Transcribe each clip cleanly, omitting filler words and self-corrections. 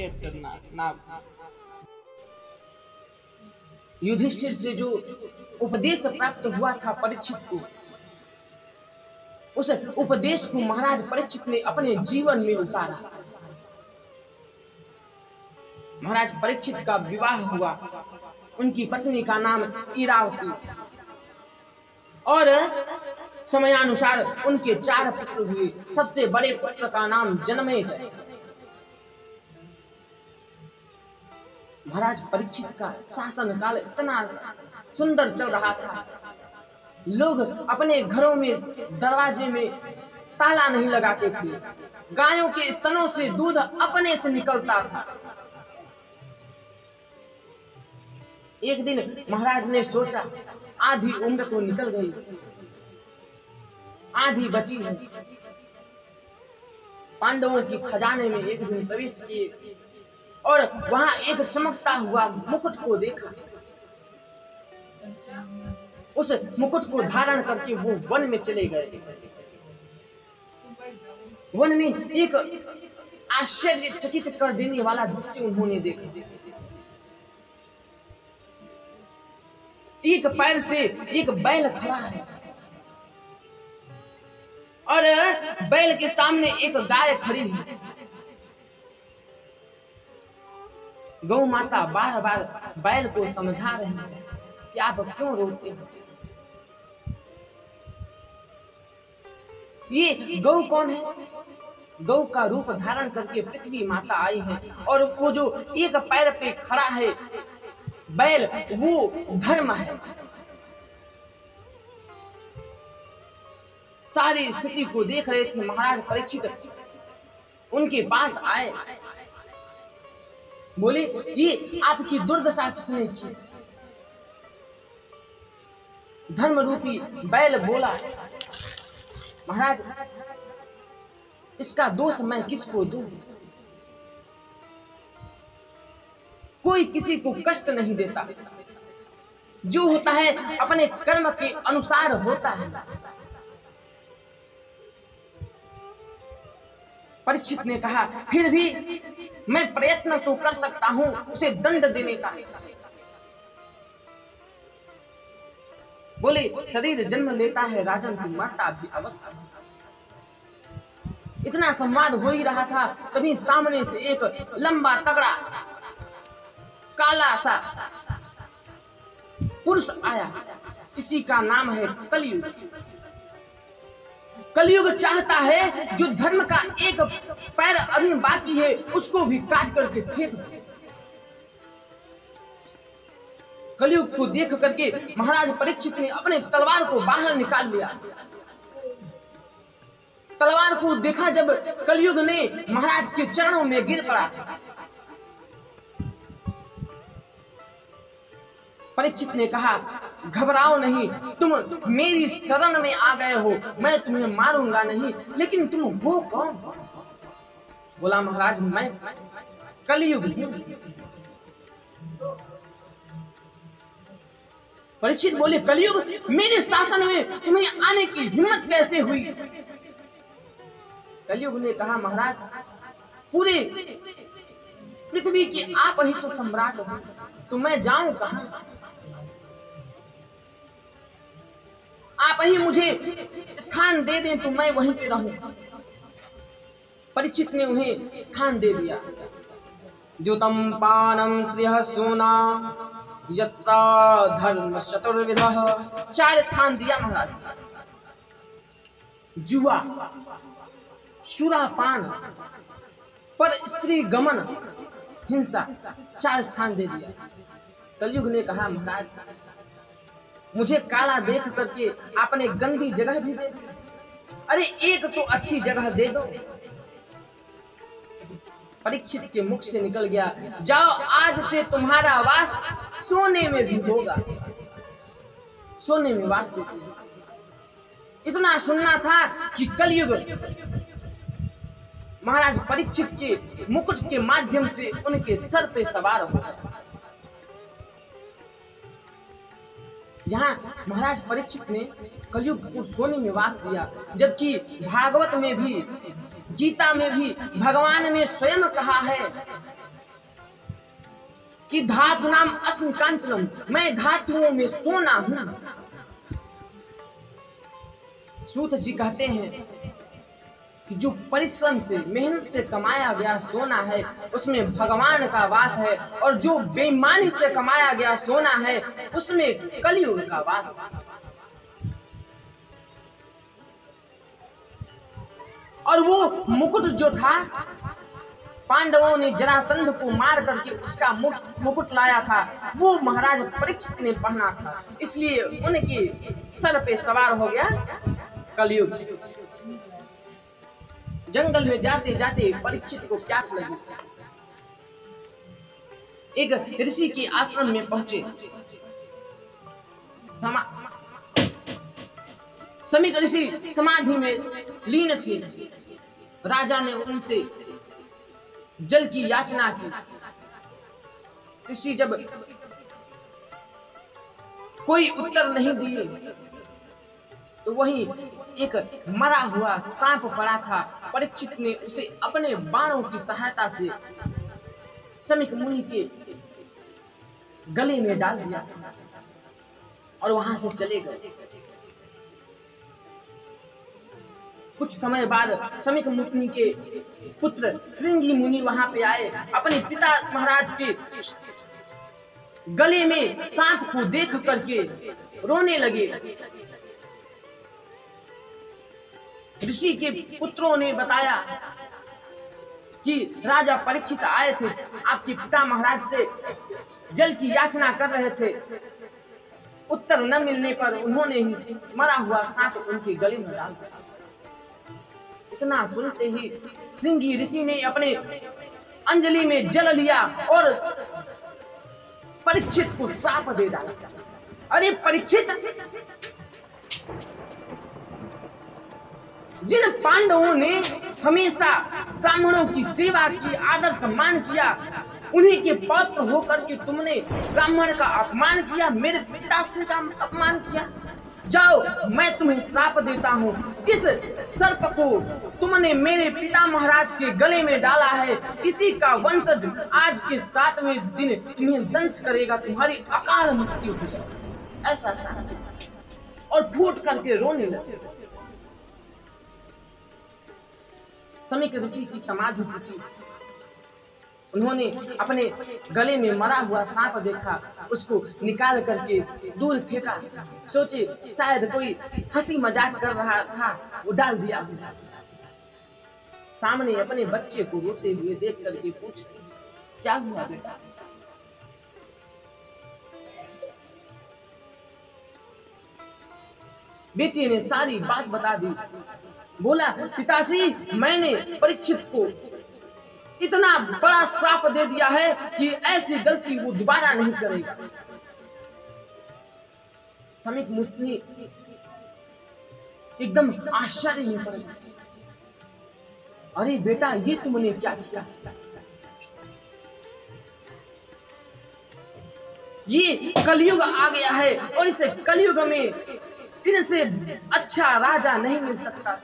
उपदेश करना ना। युधिष्ठिर से जो उपदेश प्राप्त हुआ था परीक्षित को, उस उपदेश को महाराज परीक्षित ने अपने जीवन में उतारा। महाराज परीक्षित का विवाह हुआ, उनकी पत्नी का नाम इरावती और समयानुसार उनके 4 पुत्र हुए। सबसे बड़े पुत्र का नाम जनमेजय। महाराज परीक्षित का शासन काल इतना सुंदर चल रहा था, लोग अपने घरों में दरवाजे में ताला नहीं लगाते थे, गायों के स्तनों से दूध अपने से निकलता था। एक दिन महाराज ने सोचा आधी उम्र तो निकल गई, आधी बची है। पांडवों की खजाने में एक दिन प्रवेश किए और वहां एक चमकता हुआ मुकुट को देखा। उस मुकुट को धारण करके वो वन में चले गए। वन में एक आश्चर्यचकित कर देने वाला दृश्य उन्होंने देखा। एक पैर से एक बैल खड़ा है और बैल के सामने एक गाय खड़ी है। गौ माता बार बार बैल को समझा रही है कि आप क्यों रोते हो। ये गौ कौन है? गौ का रूप धारण करके पृथ्वी माता आई है और वो जो एक पैर पे खड़ा है बैल, वो धर्म है। सारी स्थिति को देख रहे थे महाराज परीक्षित, उनके पास आए, बोले ये आपकी दुर्दशा किसने की? धर्म रूपी बैल बोला, महाराज इसका दोष मैं किसको दूं? कोई किसी को कष्ट नहीं देता, जो होता है अपने कर्म के अनुसार होता है। परीक्षित ने कहा फिर भी मैं प्रयत्न तो कर सकता हूं उसे दंड देने का। बोले शरीर जन्म लेता है राजन, की मरता भी अवश्य। इतना संवाद हो ही रहा था, तभी सामने से एक लंबा तगड़ा काला सा पुरुष आया। इसी का नाम है कलयुग। कलयुग चाहता है जो धर्म का एक पैर अभी बाकी है उसको भी काट करके फेंक दे। कलयुग को देख करके महाराज परीक्षित ने अपने तलवार को बाहर निकाल लिया। तलवार को देखा जब कलयुग ने, महाराज के चरणों में गिर पड़ा। परीक्षित ने कहा घबराओ नहीं, तुम मेरी शरण में आ गए हो, मैं तुम्हें मारूंगा नहीं, लेकिन तुम वो कौन? बोला महाराज मैं कलयुग हूं। परीक्षित बोले कलयुग, मेरे शासन में तुम्हें आने की हिम्मत कैसे हुई? कलयुग ने कहा महाराज पूरे पृथ्वी के आप ही तो सम्राट हो, तो मैं जाऊं कहां? आप ही मुझे स्थान दे दें तो मैं वहीं पे रहूं। परीक्षित ने उन्हें स्थान दे दिया। द्युतम पानम श्रियः सोना यत्रा धर्म चतुर्विधः। 4 स्थान दिया महाराज। जुआ, सुरापान, पर स्त्री गमन, हिंसा, 4 स्थान दे दिया। कलयुग ने कहा महाराज मुझे काला देख करके आपने गंदी जगह भी दे दी, अरे एक तो अच्छी जगह दे दो। परीक्षित के मुख से निकल गया जाओ आज से तुम्हारा वास सोने में भी होगा। सोने में वास देते। इतना सुनना था कि कलयुग महाराज परीक्षित के मुकुट के माध्यम से उनके सर पे सवार हो गया। यहाँ महाराज परीक्षित ने कलयुग को सोने में वास दिया, जबकि भागवत में भी, गीता में भी भगवान ने स्वयं कहा है कि धातु नाम अस्मि कांचनम, मैं धातुओं में सोना हूं। सूत जी कहते हैं कि जो परिश्रम से, मेहनत से कमाया गया सोना है उसमें भगवान का वास है, और जो बेईमानी से कमाया गया सोना है उसमें कलयुग का वास है। और वो मुकुट जो था, पांडवों ने जरासंध को मार करके उसका मुकुट लाया था, वो महाराज परीक्षित ने पहना था, इसलिए उनके सर पे सवार हो गया कलयुग। जंगल में जाते जाते परीक्षित को प्यास लगी। एक ऋषि के आश्रम में पहुंचे। समीक ऋषि समाधि में लीन थे। राजा ने उनसे जल की याचना की। ऋषि जब कोई उत्तर नहीं दिए तो वहीं एक मरा हुआ सांप पड़ा था। परीक्षित ने उसे अपने बाणों की सहायता से समीक मुनि के गले में डाल दिया और वहां से चले गए। कुछ समय बाद समीक मुनि के पुत्र श्रृंगी मुनि वहां पे आए। अपने पिता महाराज के गले में सांप को देख करके रोने लगे। ऋषि के पुत्रों ने बताया कि राजा परीक्षित आए थे, आपके पिता महाराज से जल की याचना कर रहे थे। उत्तर न मिलने पर उन्होंने ही मरा हुआ सांप उनके गले में डाल दिया। इतना सुनते ही श्रृंगी ऋषि ने अपने अंजलि में जल लिया और परीक्षित को श्राप दे डाला। अरे परीक्षित, जिन पांडवों ने हमेशा ब्राह्मणों की सेवा की, आदर सम्मान किया, उन्हीं के पात्र होकर के तुमने ब्राह्मण का अपमान किया, मेरे पिता से का अपमान किया। जाओ, मैं तुम्हें श्राप देता हूँ। जिस सर्प को तुमने मेरे पिता महाराज के गले में डाला है, इसी का वंशज आज के 7वें दिन तुम्हें दंश करेगा, तुम्हारी अकाल मृत्यु हो जाएगी। ऐसा और फूट करके रोने लगे। समीक ऋषि की समाधि पूछी। उन्होंने अपने गले में मरा हुआ सांप देखा, उसको निकाल करके दूर फेंका। सोचे शायद कोई हंसी मजाक कर रहा था, वो डाल दिया। सामने अपने बच्चे को रोते हुए देख करके पूछ, क्या हुआ बेटा? बेटे ने सारी बात बता दी। बोला, पिताश्री, मैंने परीक्षित को इतना बड़ा श्राप दे दिया है कि ऐसी गलती वो दोबारा नहीं करेगा। समीक मुनि एकदम आश्चर्य में पड़ गए। अरे बेटा, ये तुमने क्या किया? ये कलयुग आ गया है और इस कलयुग में इनसे अच्छा राजा नहीं मिल सकता।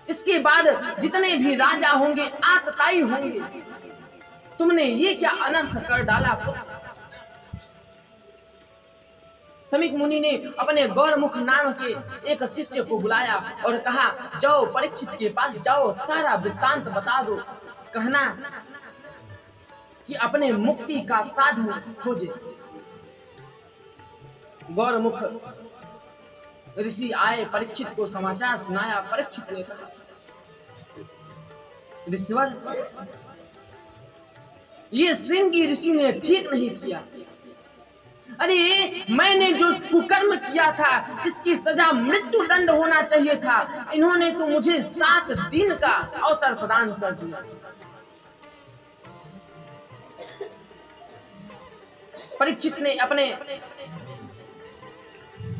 इसके बाद जितने भी राजा होंगे आतताई होंगे। तुमने ये क्या अनर्थ कर डाला? समीक मुनि ने अपने गौरमुख नाम के एक शिष्य को बुलाया और कहा, जाओ परीक्षित के पास जाओ, सारा वृत्तांत बता दो, कहना कि अपने मुक्ति का साधन खोजे। गौरमुख ऋषि आए, परीक्षित को समाचार सुनाया। परीक्षित ने ऋषिवर, ये श्रृंगी ऋषि ने ठीक नहीं किया। अरे मैंने जो कुकर्म किया था इसकी सजा मृत्यु दंड होना चाहिए था। इन्होंने तो मुझे 7 दिन का अवसर प्रदान कर दिया। परीक्षित ने अपने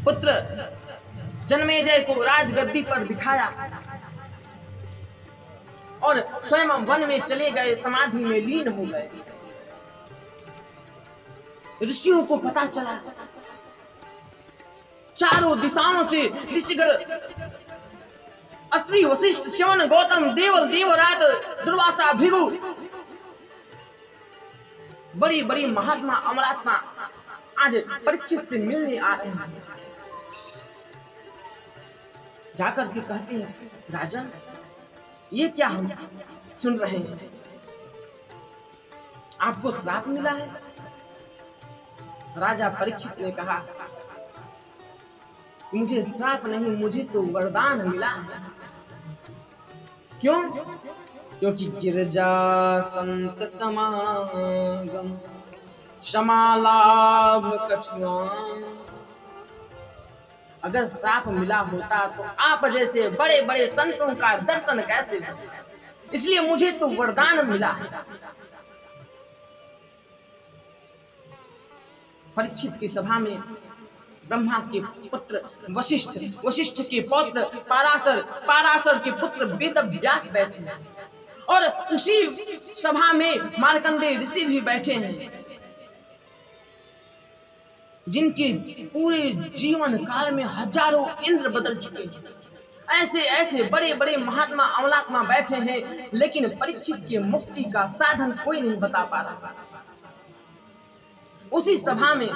पुत्र जन्मेजय को राजगद्दी पर बिठाया और स्वयं वन में चले गए, समाधि में लीन हो गए। ऋषियों को पता चला, चारों दिशाओं से ऋषिगण, अत्रि, वशिष्ठ, च्यवन, गौतम, देवल, देवराज, दुर्वासा, भृगु बड़ी बड़ी महात्मा अमरात्मा आज परीक्षित से मिलने आ रहे हैं। जाकर के कहते हैं, राजन ये क्या हम सुन रहे हैं, आपको श्राप मिला है? राजा परीक्षित ने कहा, मुझे श्राप नहीं, मुझे तो वरदान मिला है। क्यों? क्योंकि गिरजा संत समागम क्षमा लाभ कछुआ। अगर श्राप मिला होता तो आप जैसे बड़े बड़े संतों का दर्शन कैसे होता? इसलिए मुझे तो वरदान मिला है। परीक्षित की सभा में ब्रह्मा के पुत्र वशिष्ठ, वशिष्ठ के पौत्र पाराशर, पाराशर के पुत्र वेदव्यास बैठे हैं और उसी सभा में मार्कंडेय ऋषि भी बैठे हैं, जिनके पूरे जीवन काल में हजारों इंद्र बदल चुके हैं। ऐसे ऐसे बड़े बड़े महात्मा अमलात्मा बैठे हैं, लेकिन परीक्षित के मुक्ति का साधन कोई नहीं बता पा रहा। उसी सभा में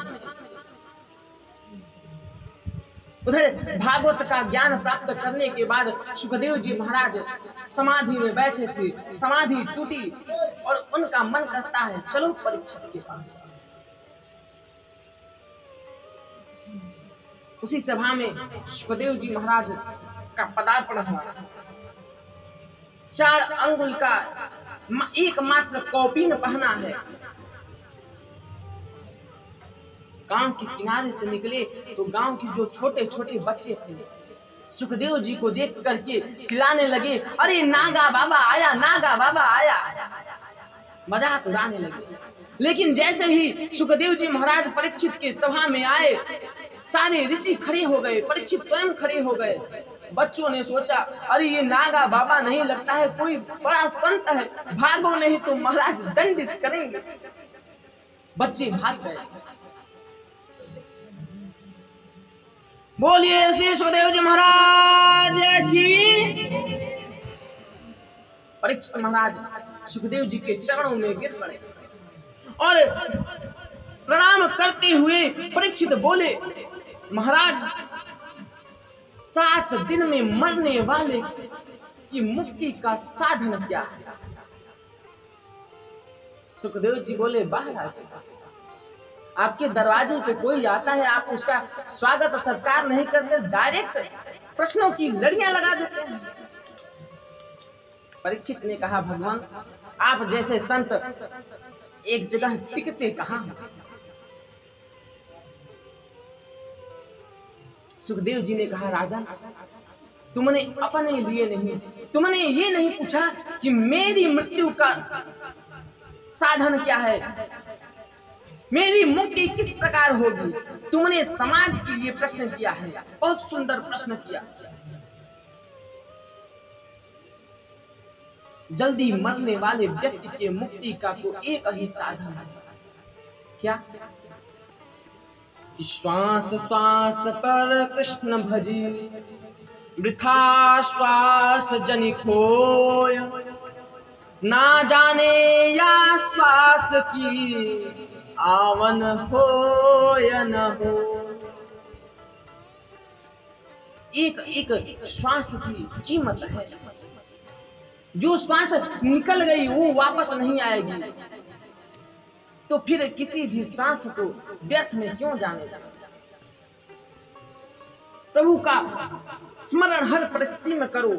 उधर भागवत का ज्ञान प्राप्त करने के बाद सुखदेव जी महाराज समाधि में बैठे थे। समाधि टूटी और उनका मन करता है चलो परीक्षित के पास। उसी सभा में सुखदेव जी महाराज का पदार्पण हुआ। 4 अंगुल का एकमात्र कौपीन पहना है। गांव के किनारे से निकले तो गांव के जो छोटे छोटे बच्चे थे सुखदेव जी को देख करके चिल्लाने लगे, अरे नागा बाबा आया, नागा बाबा आया, मजाक उड़ाने लगे। लेकिन जैसे ही सुखदेव जी महाराज परीक्षित के सभा में आए, सारे ऋषि खड़े हो गए, परीक्षित स्वयं खड़े हो गए। बच्चों ने सोचा, अरे ये नागा बाबा नहीं, लगता है कोई बड़ा संत है, भागो नहीं तो महाराज दंडित करेंगे। बच्चे भाग गए। बोलिए श्री सुखदेव जी महाराज की। परीक्षित महाराज सुखदेव जी के चरणों में गिर पड़े और प्रणाम करते हुए परीक्षित बोले, महाराज 7 दिन में मरने वाले की मुक्ति का साधन क्या है? सुखदेव जी बोले, बाहर आते, आपके दरवाजे पे कोई आता है, आप उसका स्वागत सत्कार नहीं करते, डायरेक्ट प्रश्नों की लड़ियां लगा देते हैं। परीक्षित ने कहा, भगवान आप जैसे संत एक जगह टिकते कहां? सुखदेव जी ने कहा, राजा तुमने अपने लिए नहीं, तुमने ये नहीं पूछा कि मेरी मृत्यु का साधन क्या है, मेरी मुक्ति किस प्रकार होगी। तुमने समाज के लिए प्रश्न किया है, बहुत सुंदर प्रश्न किया। जल्दी मरने वाले व्यक्ति के मुक्ति का तो एक ही साधन है, क्या? श्वास श्वास पर कृष्ण भजी, वृथा श्वास जनि खोय, ना जाने या श्वास की आवन हो या न हो। एक एक श्वास की कीमत है। जो श्वास निकल गई वो वापस नहीं आएगी, तो फिर किसी भी श्वास को व्यर्थ में क्यों जाने देना। प्रभु का स्मरण हर परिस्थिति में करो,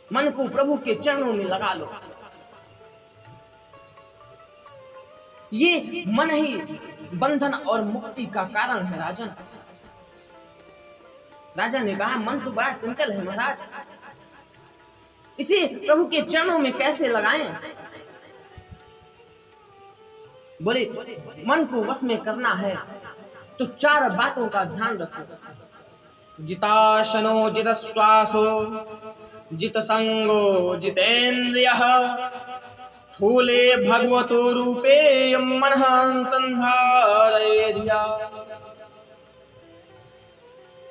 मन को प्रभु के चरणों में लगा लो। ये मन ही बंधन और मुक्ति का कारण है। राजन, राजा ने कहा, मन तो बड़ा चंचल है महाराज, इसे प्रभु के चरणों में कैसे लगाएं? बोले, मन को वश में करना है तो 4 बातों का ध्यान रखो। जिताशनो जित श्वासो जित संगो जितेन्द्रियः, स्थूले भगवतो रूपे मनः संधारयेद्या।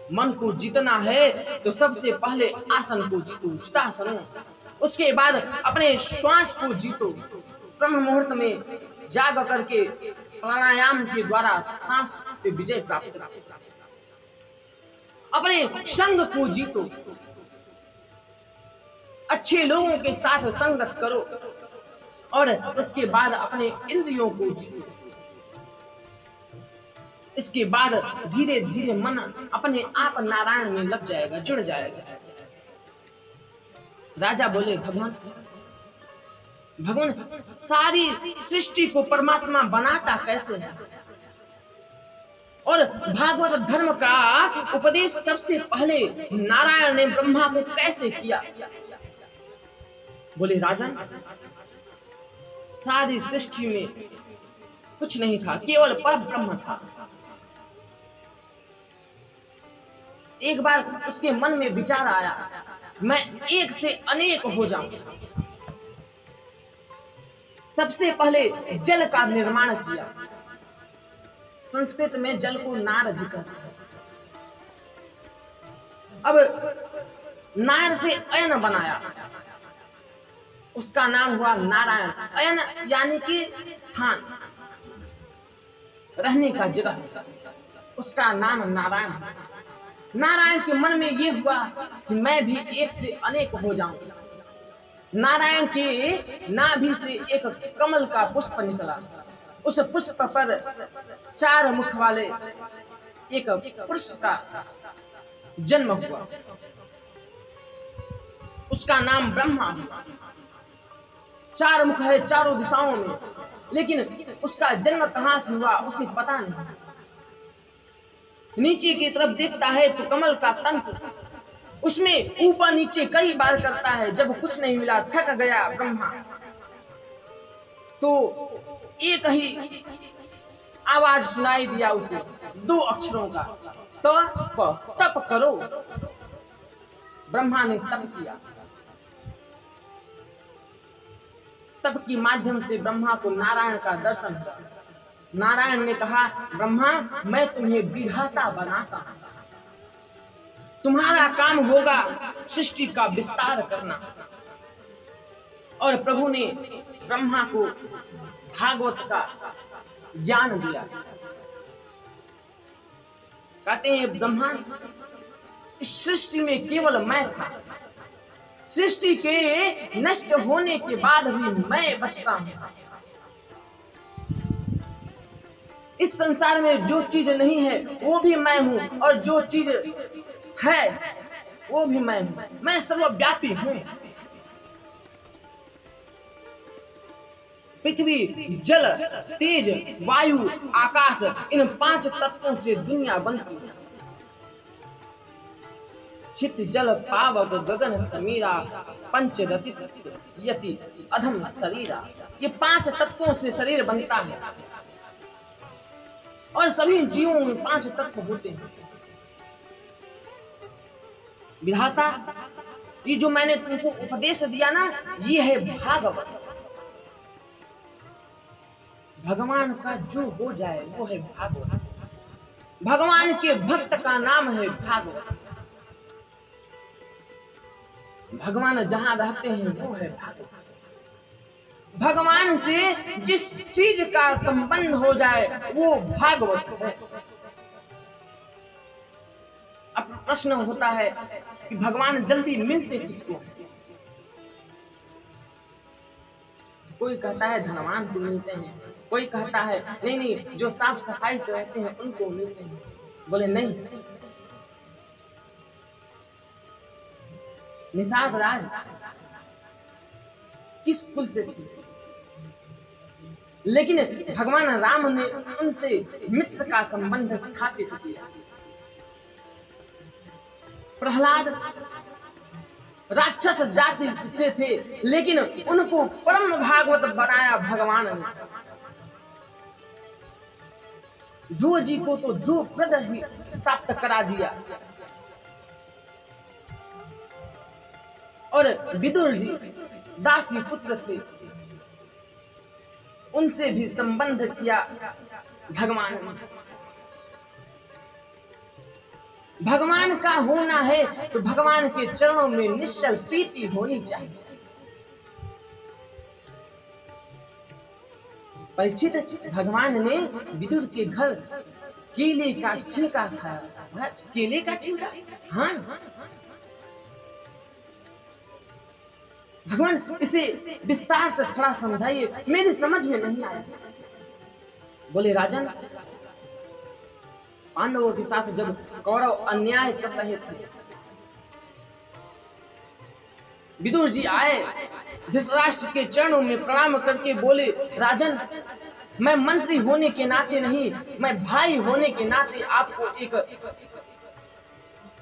मन को जीतना है तो सबसे पहले आसन को जीतो, चितासन। उसके बाद अपने श्वास को जीतो। ब्रह्म मुहूर्त में जाग करके प्राणायाम के द्वारा सांस पे विजय प्राप्त करो। अपने संग को जीतो, अच्छे लोगों के साथ संगत करो। और उसके बाद अपने इंद्रियों को जीतो। इसके बाद धीरे धीरे मन अपने आप नारायण में लग जाएगा, जुड़ जाएगा। राजा बोले, भगवान सारी सृष्टि को परमात्मा बनाता कैसे है? और भागवत धर्म का उपदेश सबसे पहले नारायण ने ब्रह्मा को कैसे किया? बोले, राजन, सारी सृष्टि में कुछ नहीं था, केवल परब्रह्म था। एक बार उसके मन में विचार आया, मैं एक से अनेक हो जाऊं। सबसे पहले जल का निर्माण किया। संस्कृत में जल को नार भी कहते हैं। अब नार से अयन बनाया, उसका नाम हुआ नारायण। अयन यानी कि स्थान, रहने का जगह, उसका नाम नारायण। नारायण के मन में ये हुआ कि मैं भी एक से अनेक हो जाऊं। नारायण के नाभि से एक कमल का पुष्प निकला। उस पुष्प पर 4 मुख वाले एक पुरुष का जन्म हुआ। उसका नाम ब्रह्मा हुआ। 4 मुख है चारों दिशाओं में, लेकिन उसका जन्म कहां से हुआ उसे पता नहीं। नीचे की तरफ देखता है तो कमल का तंतु, उसमें ऊपर नीचे कई बार करता है। जब कुछ नहीं मिला, थक गया ब्रह्मा, तो एक ही आवाज सुनाई दिया उसे, 2 अक्षरों का, तप करो। ब्रह्मा ने तप किया। तप के माध्यम से ब्रह्मा को नारायण का दर्शन हुआ। नारायण ने कहा, ब्रह्मा, मैं तुम्हें विधाता बनाता हूं। तुम्हारा काम होगा सृष्टि का विस्तार करना। और प्रभु ने ब्रह्मा को भागवत का ज्ञान दिया। कहते हैं, ब्रह्मा, इस सृष्टि में केवल मैं था। सृष्टि के नष्ट होने के बाद भी मैं बचता हूं। इस संसार में जो चीज नहीं है वो भी मैं हूं, और जो चीज है वो भी मैं हूं। मैं सर्वव्यापी हूं। पृथ्वी, जल, तेज, वायु, आकाश, इन 5 तत्वों से दुनिया बनती है। छित जल पावक गगन समीरा, पंच रति यति अधम शरीरा। ये 5 तत्वों से शरीर बनता है। और सभी जीवों में 5 तत्व होते हैं। विधाता, ये जो मैंने तुमको उपदेश दिया ना, ये है भागवत। भगवान का जो हो जाए वो है भागवत। भगवान के भक्त का नाम है भागवत। भगवान जहां रहते हैं वो है भागवत। भगवान से जिस चीज का संबंध हो जाए वो भागवत है। अब प्रश्न होता है कि भगवान जल्दी मिलते किसको? कोई कहता है धनवान को मिलते हैं, कोई कहता है नहीं, जो साफ सफाई से रहते हैं उनको मिलते हैं। बोले नहीं, निषाद राज किस कुल से थी, लेकिन भगवान राम ने उनसे मित्र का संबंध स्थापित किया। प्रहलाद राक्षस जाति से थे, लेकिन उनको परम भागवत बनाया भगवान ने। ध्रुव जी को तो ध्रुव प्रद ही प्राप्त करा दिया। और विदुर जी दासी पुत्र थे, उनसे भी संबंध किया भगवान ने। भगवान का होना है तो भगवान के चरणों में निश्चल प्रीति होनी चाहिए। परीक्षित, भगवान ने विदुर के घर केले का छिलका खाया। केले का छिलका? हाँ। भगवान इसे विस्तार से थोड़ा समझाइए, मेरी समझ में नहीं आया। बोले राजन, पांडवों के साथ जब कौरव अन्याय कर रहे थे, विदुर जी आए, धृतराष्ट्र के चरणों में प्रणाम करके बोले, राजन, मैं मंत्री होने के नाते नहीं, मैं भाई होने के नाते आपको एक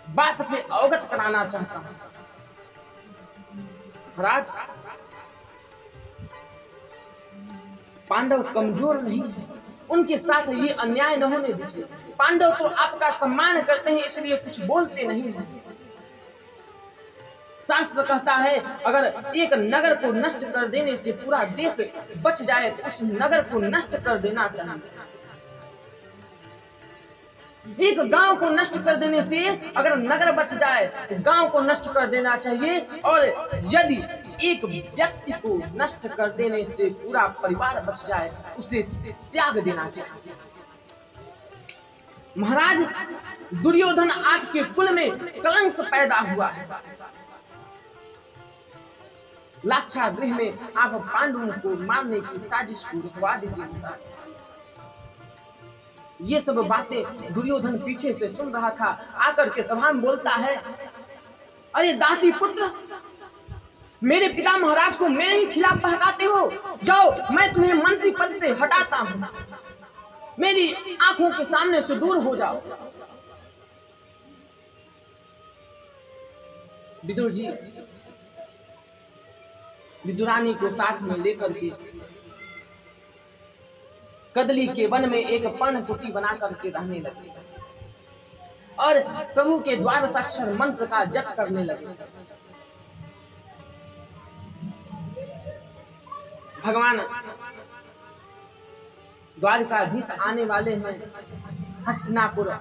बात से अवगत कराना चाहता हूं। महाराज, पांडव कमजोर नहीं है, उनके साथ ये अन्याय न होने दीजिए। पांडव तो आपका सम्मान करते हैं, इसलिए कुछ बोलते नहीं हैं। शास्त्र कहता है, अगर एक नगर को नष्ट कर देने से पूरा देश बच जाए तो उस नगर को नष्ट कर देना चाहिए। एक गांव को नष्ट कर देने से अगर नगर बच जाए तो गांव को नष्ट कर देना चाहिए, और यदि एक व्यक्ति को नष्ट कर देने से पूरा परिवार बच जाए उसे त्याग देना चाहिए। महाराज, दुर्योधन आपके कुल में कलंक पैदा हुआ है। लाक्षागृह में आप पांडवों को मारने की साजिश को रुकवा दीजिए। ये सब बातें दुर्योधन पीछे से सुन रहा था। आकर के सभा में बोलता है, अरे दासी पुत्र, मेरे पिता महाराज को मेरे ही खिलाफ बहकाते हो। जाओ, मैं तुम्हें मंत्री पद से हटाता हूं, मेरी आंखों के सामने से दूर हो जाओ। विदुर जी विदुरानी को साथ में लेकर के कदली के वन में एक पर्णकुटी बना करके रहने लगे और प्रभु के द्वादशाक्षर मंत्र का जप करने लगे। भगवान द्वारकाधीश आने वाले हैं हस्तिनापुर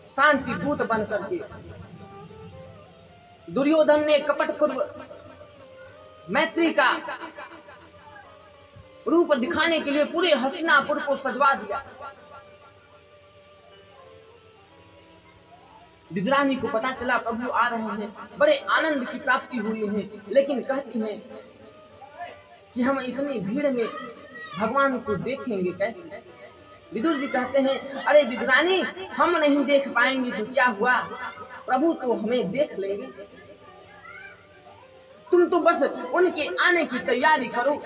शांति दूत बन करके। दुर्योधन ने कपटपूर्व मैत्री का रूप दिखाने के लिए पूरे हस्तिनापुर को सजवा दिया। विदुरानी को पता चला प्रभु आ रहे हैं, बड़े आनंद की प्राप्ति हुई है, लेकिन कहती हैं कि हम इतनी भीड़ में भगवान को देखेंगे कैसे। विदुर जी कहते हैं, अरे विदुरानी, हम नहीं देख पाएंगे तो क्या हुआ, प्रभु तो हमें देख लेंगे। तुम तो बस उनके आने की तैयारी करो,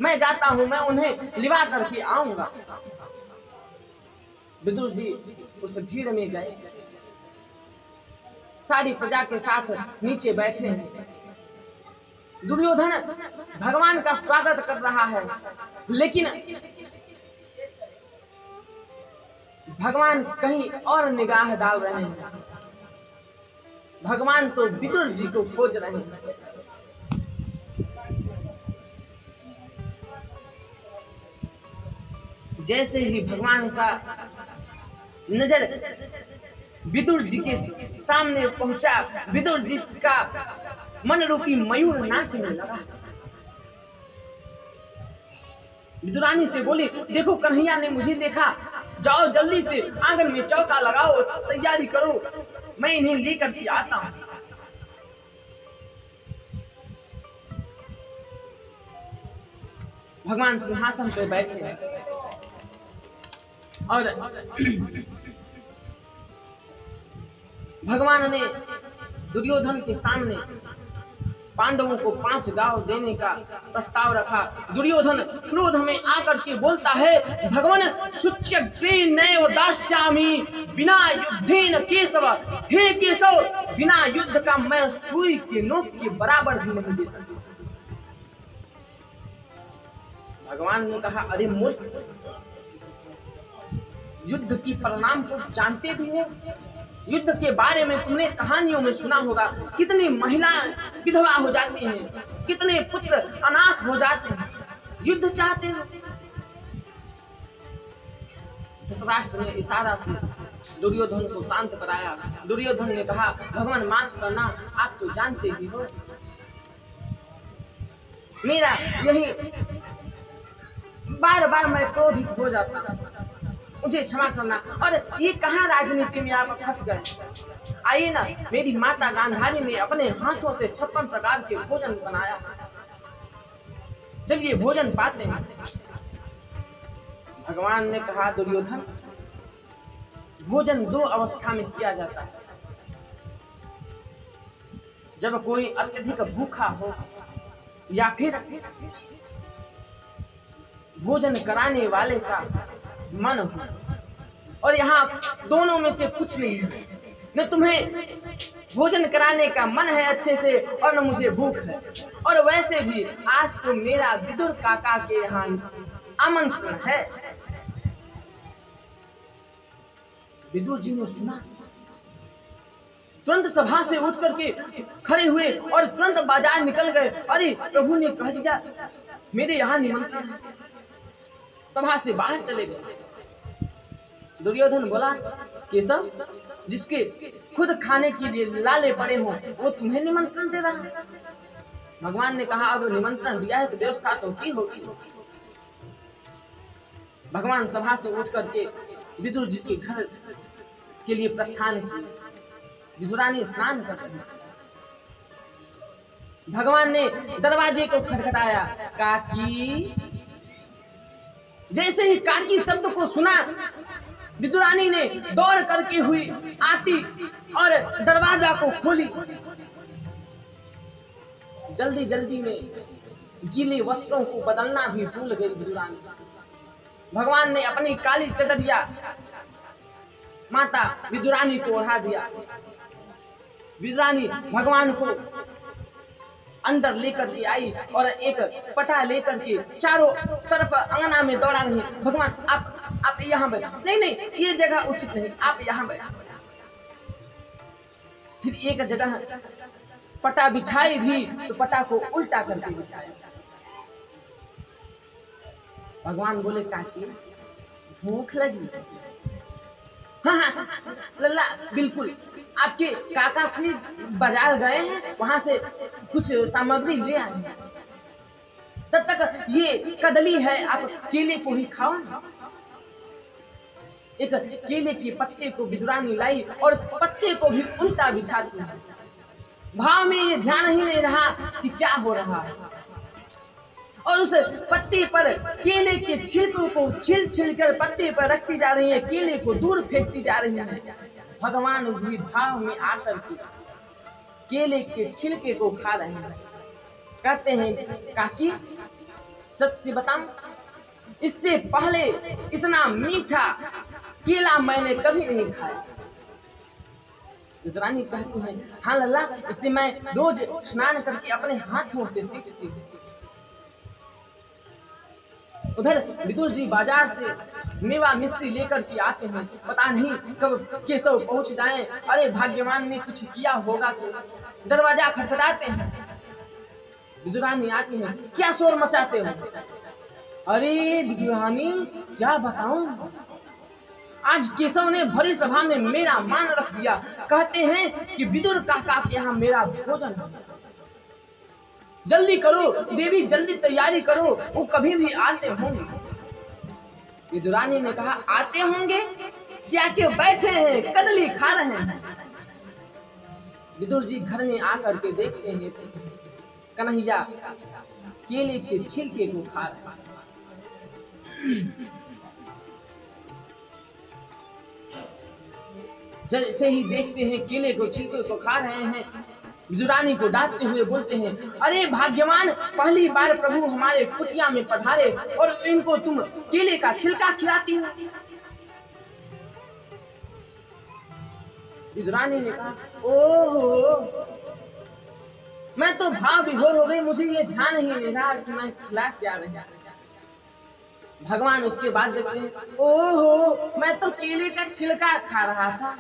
मैं जाता हूं, मैं उन्हें लिवा करके आऊंगा। विदुर जी उस भीड़ में गए, सारी प्रजा के साथ नीचे बैठे हैं। दुर्योधन भगवान का स्वागत कर रहा है, लेकिन भगवान कहीं और निगाह डाल रहे हैं। भगवान तो विदुर जी को खोज रहे हैं। जैसे ही भगवान का नजर विदुर जी के सामने पहुंचा, विदुर जी का मन रूपी मयूर नाचने लगा। विदुरानी से बोली, देखो कन्हैया ने मुझे देखा, जाओ जल्दी से आंगन में चौका लगाओ, तैयारी करो, मैं इन्हें लेकर के आता हूं। भगवान सिंहासन पर बैठे और भगवान ने दुर्योधन के सामने पांडवों को 5 गांव देने का प्रस्ताव रखा। दुर्योधन क्रोध में आकर के बोलता है, भगवान शुच्यग्रेणैव दास्यामि बिना युद्धेन केशव। हे केशव, बिना युद्ध का मैं सुई के नोक के बराबर भी नहीं दे सकता। भगवान ने कहा, अरे मूर्ख, युद्ध की परिणाम को जानते भी हो? युद्ध के बारे में तुमने कहानियों में सुना होगा, कितनी महिलाएं विधवा हो जाती हैं, कितने पुत्र अनाथ हो जाते हैं। युद्ध चाहते हो? धृतराष्ट्र ने इशारा से दुर्योधन को शांत कराया। दुर्योधन ने कहा, भगवान माफ करना, आप तो जानते ही हो मेरा यही बार बार मैं क्रोधित हो जाता, मुझे क्षमा करना। और ये कहाँ राजनीति में आप फंस गए? आइए ना, मेरी माता गांधारी ने अपने हाथों से 56 प्रकार के भोजन बनाया, चलिए भोजन पाते हैं। भगवान ने कहा, दुर्योधन, भोजन 2 अवस्था में किया जाता है। जब कोई अत्यधिक भूखा हो या फिर भोजन कराने वाले का मन हो। और यहाँ दोनों में से कुछ नहीं है, न तुम्हें भोजन कराने का मन है अच्छे से और न मुझे भूख है। और वैसे भी आज तो मेरा विदुर काका के यहाँ आमंत्रण है। विदुर जी ने सुना, तुरंत सभा से उठ करके खड़े हुए और तुरंत बाजार निकल गए। अरे प्रभु ने कह दिया मेरे यहाँ निमंत्रण है, सभा से बाहर चले गए। दुर्योधन बोला, केशव, जिसके खुद खाने के लिए लाले पड़े हो वो तुम्हें निमंत्रण दे रहा है। भगवान ने कहा, अब निमंत्रण दिया है तो व्यवस्था तो की होगी। भगवान सभा से उठ करके विदुर जी के घर के लिए प्रस्थान किए। विदुरानी स्नान कर रही। भगवान ने दरवाजे को खटखटाया, काकी। जैसे ही काकी शब्द को सुना, विदुरानी ने दौड़ करके हुई आती और दरवाजा को खोली। जल्दी जल्दी में गीले वस्त्रों को बदलना भी भूल गई विदुरानी। भगवान ने अपनी काली चदरिया माता विदुरानी को ओढ़ा दिया। विदुरानी भगवान को अंदर लेकर के आई और एक पटा लेकर के चारों तरफ अंगना में दौड़ा रही। भगवान आप यहाँ बैठ, नहीं ये जगह उचित नहीं, आप यहाँ बैठ। फिर एक जगह पटा बिछाई भी तो पटा को उल्टा करके बिछाया। भगवान बोले, काकी भूख लगी? हाँ लल्ला, बिल्कुल। आपके काका श्री बाजार गए हैं, वहां से कुछ सामग्री ले आए हैं। तब तक ये कदली है, आप केले को ही खाओ। एक केले के पत्ते को विदुरानी लाई और पत्ते को भी उल्टा बिछाती है। भाव में ये ध्यान ही नहीं रहा कि क्या हो रहा है। और उस पत्ते पर केले के छिलकों को छिल कर पत्ते पर रखती जा रही है, केले को दूर फेंकती जा रही है। भगवान भी भाव में आकर के केले के छिलके को खा रहे हैं। कहते हैं, काकी सत्य बताऊं, इससे पहले इतना मीठा केला मैंने कभी नहीं खाया। विदुरानी कहती है, हाँ लल्ला, इससे मैं रोज स्नान करके अपने हाथों से सींचती। उधर विदुर जी बाजार से मेवा मिश्री लेकर के आते हैं। पता नहीं कब केशव पहुंच जाएं। अरे भाग्यवान ने कुछ किया होगा तो दरवाजा खटखटाते हैं। विदुरानी आती है, क्या शोर मचाते हो? अरे विदुरानी, क्या बताऊं, आज केशव ने भरी सभा में मेरा मान रख दिया। कहते हैं कि विदुर काका के यहाँ मेरा भोजन है। जल्दी करो देवी, जल्दी तैयारी करो, वो कभी भी आते होंगे। विदुरानी ने कहा, आते होंगे क्या के बैठे हैं, कदली खा रहे हैं। विदुर जी घर में आकर के देखते हैं, कन्हैया केले के छिलके को खा रहे हैं। जैसे ही देखते हैं केले को छिलके को खा रहे हैं, विदुरानी को डांटते हुए बोलते हैं, अरे भाग्यवान, पहली बार प्रभु हमारे कुटिया में पधारे और इनको तुम केले का छिलका खिलाती हो। विदुरानी ने कहा, ओहो, मैं तो भाव विभोर हो गई, मुझे ये ध्यान ही नहीं रहा कि मैं खिला क्या रहा। भगवान उसके बाद देखते हैं, ओहो, मैं तो केले का छिलका खा रहा था।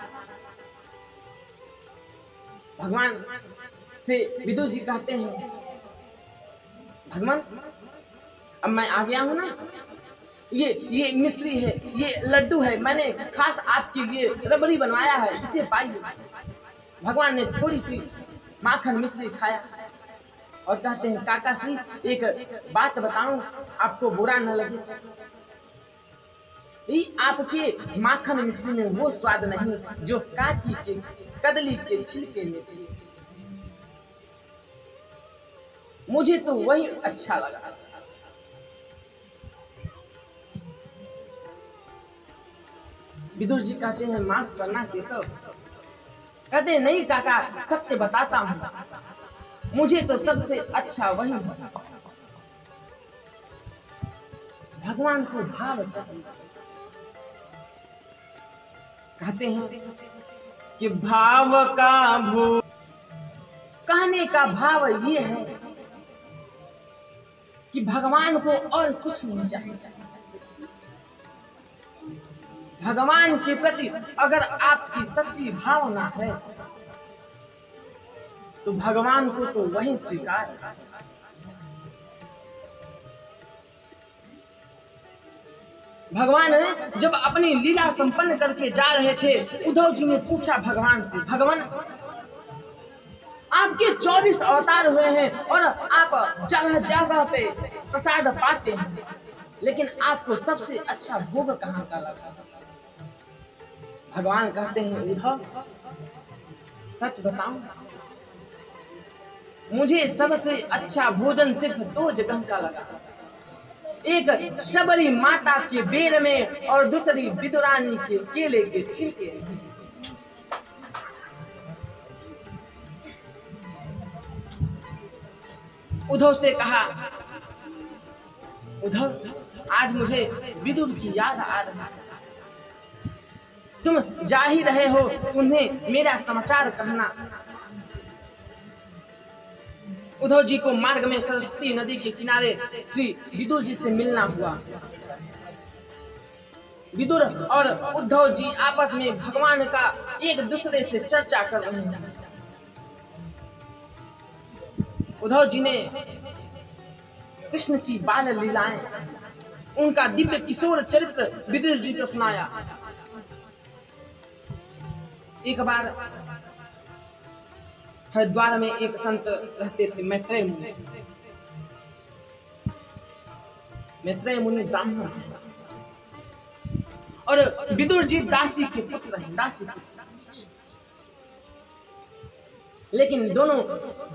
भगवान से विदुर जी कहते हैं, भगवान अब मैं आ गया हूं ना, ये मिश्री है, ये लड्डू है, मैंने खास आपके लिए रबड़ी बनवाया है, इसे पाइए। भगवान ने थोड़ी सी माखन मिश्री खाया और कहते हैं, काका श्री एक बात बताऊं, आपको बुरा न लगे, आपके माखन मिश्री में वो स्वाद नहीं जो काकी के कदली के छिलके में थी। मुझे तो वही अच्छा लगा। विदुर जी कहते हैं, माफ करना केशव। कहते हैं, नहीं काका, सत्य बताता हूँ, मुझे तो सबसे अच्छा वही है। भगवान को भाव चाहिए। कहते हैं कि भाव का भू, कहने का भाव ये है कि भगवान को और कुछ नहीं चाहिए। भगवान के प्रति अगर आपकी सच्ची भावना है तो भगवान को तो वही स्वीकार है। भगवान जब अपनी लीला संपन्न करके जा रहे थे, उद्धव जी ने पूछा भगवान से, भगवान आपके 24 अवतार हुए हैं और आप जगह जगह पे प्रसाद पाते हैं, लेकिन आपको सबसे अच्छा भोग कहाँ का लगा? भगवान कहते हैं, उद्धव सच बताऊं, मुझे सबसे अच्छा भोजन सिर्फ 2 जगह का लगा। एक शबरी माता के बेर में और दूसरी विदुरानी के केले के छिलके। उद्धव से कहा, उद्धव आज मुझे विदुर की याद आ रही है, तुम जा ही रहे हो, उन्हें मेरा समाचार कहना। उद्धव जी को मार्ग में सरस्वती नदी के किनारे श्री विदुर जी से मिलना हुआ। विदुर और उद्धव जी आपस में भगवान का एक दूसरे से चर्चा कर रहे हैं। उद्धव जी ने कृष्ण की बाल लीलाएं, उनका दिव्य किशोर चरित्र विदुर जी को सुनाया। एक बार हरिद्वार में एक संत रहते थे, मैत्रेय मुनि। मैत्रेय मुनि ब्राह्मण थे और विदुर जी दासी के पुत्र हैं, दासी पुत्र। लेकिन दोनों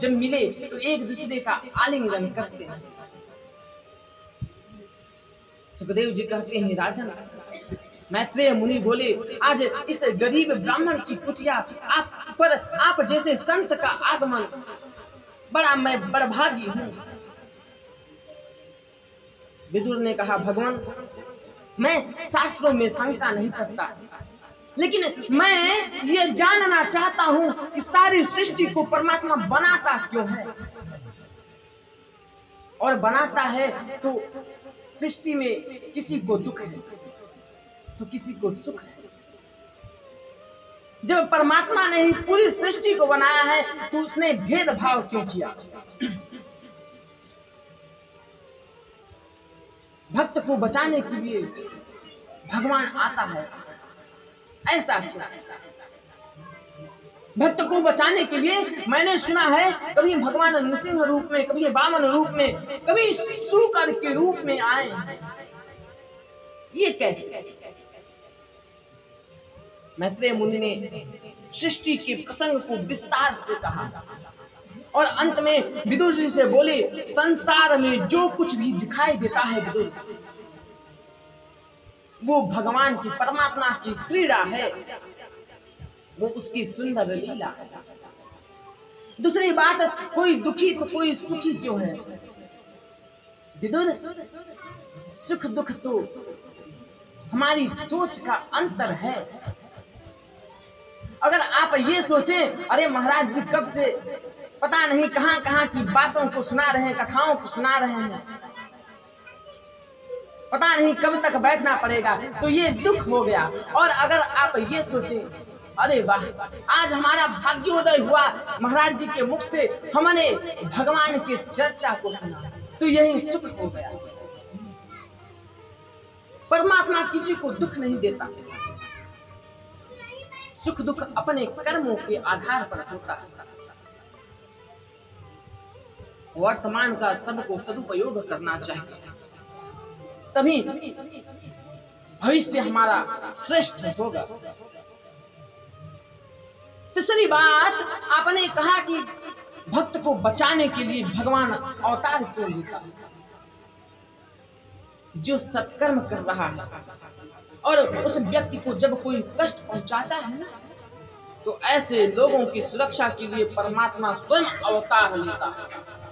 जब मिले तो एक दूसरे का आलिंगन करते हैं। सुखदेव जी कहते हैं, राजन, मैत्रेय मुनि बोले, आज इस गरीब ब्राह्मण की कुटिया आप जैसे संत का आगमन, मैं बड़भागी हूं। विदुर ने कहा, भगवान, मैं शास्त्रों में शंका नहीं करता, लेकिन मैं ये जानना चाहता हूं कि सारी सृष्टि को परमात्मा बनाता क्यों है, और बनाता है तो सृष्टि में किसी को दुख है तो किसी को सुख है। जब परमात्मा ने ही पूरी सृष्टि को बनाया है तो उसने भेदभाव क्यों किया? भक्त को बचाने के लिए भगवान आता है, ऐसा क्यों? भक्त को बचाने के लिए मैंने सुना है कभी भगवान नृसिंह रूप में, कभी वामन रूप में, कभी शूकर के रूप में आए। ये कैसे? मैत्रेय मुनि ने सृष्टि के प्रसंग को विस्तार से कहा और अंत में विदुर जी से बोले, संसार में जो कुछ भी दिखाई देता है विदुर, वो भगवान की, परमात्मा की क्रीड़ा है, वो उसकी सुंदर लीला है। दूसरी बात, कोई दुखी तो कोई सुखी क्यों है? विदुर, सुख दुख तो हमारी सोच का अंतर है। अगर आप ये सोचें, अरे महाराज जी कब से पता नहीं कहां कहां की बातों को सुना रहे हैं, कथाओं को सुना रहे हैं, पता नहीं कब तक बैठना पड़ेगा, तो ये दुख हो गया। और अगर आप ये सोचें, अरे वाह, आज हमारा भाग्योदय हुआ, महाराज जी के मुख से हमने भगवान की चर्चा को सुना, तो यही सुख हो गया। परमात्मा किसी को दुख नहीं देता। सुख दुख अपने कर्मों के आधार पर होता है। वर्तमान का सबको सदुपयोग करना चाहिए, तभी भविष्य हमारा श्रेष्ठ होगा। तीसरी बात आपने कहा कि भक्त को बचाने के लिए भगवान अवतार क्यों लेता है? जो सत्कर्म कर रहा है और उस व्यक्ति को जब कोई कष्ट पहुंचाता है ना, तो ऐसे लोगों की सुरक्षा के लिए परमात्मा स्वयं अवतार लेता है।